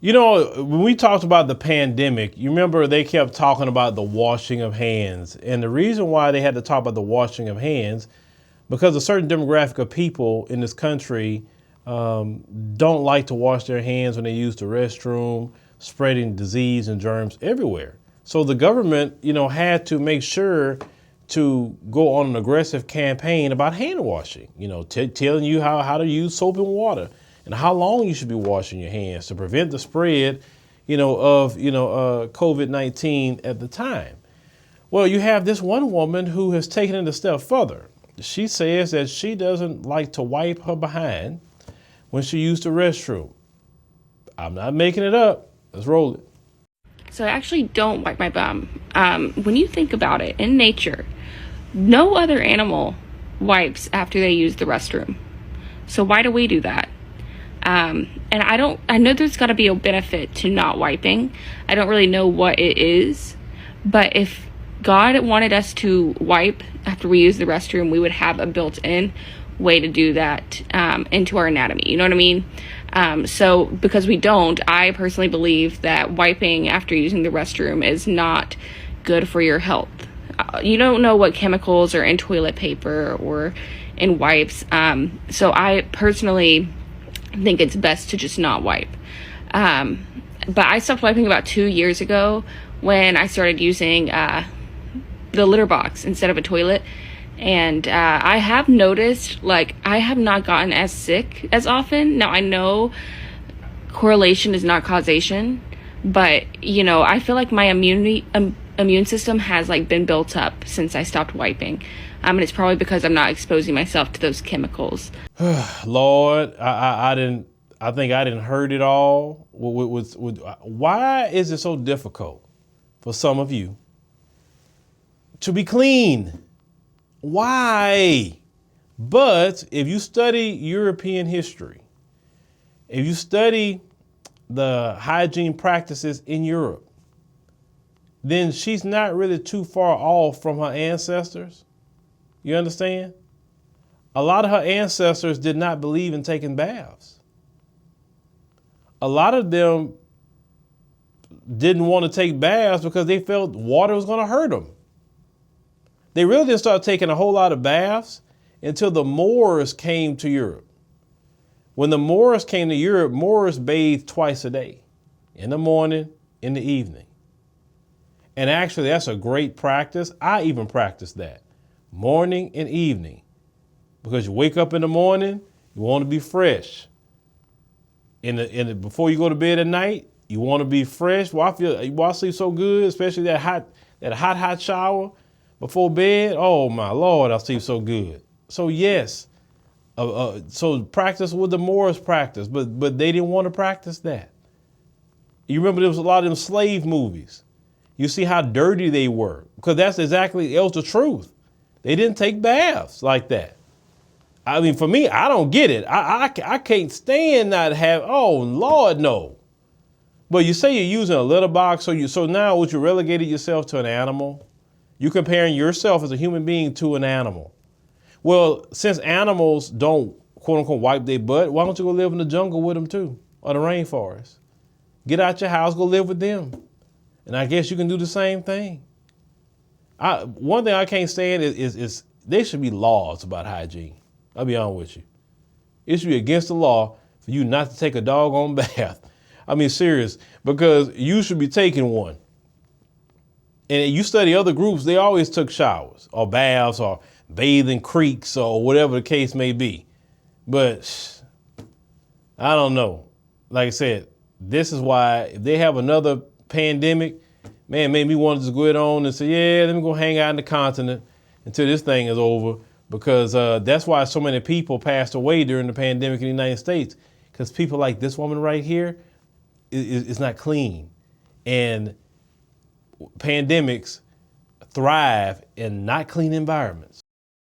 You know, when we talked about the pandemic, you remember they kept talking about the washing of hands. And the reason why they had to talk about the washing of hands, because a certain demographic of people in this country don't like to wash their hands when they use the restroom, spreading disease and germs everywhere. So the government, had to make sure to go on an aggressive campaign about hand washing, telling you how to use soap and water and how long you should be washing your hands to prevent the spread, of, COVID-19 at the time. Well, you have this one woman who has taken it a step further. She says that she doesn't like to wipe her behind when she used the restroom. I'm not making it up. Let's roll it. So I actually don't wipe my bum. When you think about it, in nature, no other animal wipes after they use the restroom. So why do we do that? And I know there's got to be a benefit to not wiping. I don't really know what it is, but if God wanted us to wipe after we use the restroom, we would have a built-in way to do that into our anatomy. You know what I mean? So because we don't, I personally believe that wiping after using the restroom is not good for your health. You don't know what chemicals are in toilet paper or in wipes. So I personally think it's best to just not wipe. But I stopped wiping about 2 years ago when I started using the litter box instead of a toilet. And I have noticed, I have not gotten as sick as often. Now, I know correlation is not causation, but, I feel like my immune system has, been built up since I stopped wiping. And it's probably because I'm not exposing myself to those chemicals. Lord, I think I didn't heard it all. Why is it so difficult for some of you to be clean? Why? But if you study European history, if you study the hygiene practices in Europe, then she's not really too far off from her ancestors. You understand? A lot of her ancestors did not believe in taking baths. A lot of them didn't want to take baths because they felt water was going to hurt them. They really didn't start taking a whole lot of baths until the Moors came to Europe. When the Moors came to Europe, Moors bathed twice a day, in the morning, in the evening. And actually, that's a great practice. I even practice that, morning and evening, because you wake up in the morning, you want to be fresh. Before you go to bed at night, you want to be fresh. Well, I sleep so good, especially that hot shower before bed. Oh my Lord, I sleep so good. So yes, so practice what the Moors practice, but they didn't want to practice that. You remember there was a lot of them slave movies. You see how dirty they were, because that's exactly it was the truth. They didn't take baths like that. I mean, for me, I don't get it. I can't stand not have. Oh Lord, no. But you say you're using a litter box, so now would you relegated yourself to an animal? You're comparing yourself as a human being to an animal. Well, since animals don't, quote unquote, wipe their butt, why don't you go live in the jungle with them too, or the rainforest? Get out your house, go live with them. And I guess you can do the same thing. One thing I can't stand is there should be laws about hygiene. I'll be honest with you. It should be against the law for you not to take a doggone bath. I mean, serious, because you should be taking one. And you study other groups, they always took showers or baths or bathing creeks or whatever the case may be. But I don't know. Like I said, this is why if they have another pandemic, man, made me want to just go ahead on and say, yeah, let me go hang out in the continent until this thing is over. Because that's why so many people passed away during the pandemic in the United States. Because people like this woman right here is not clean. And pandemics thrive in not clean environments.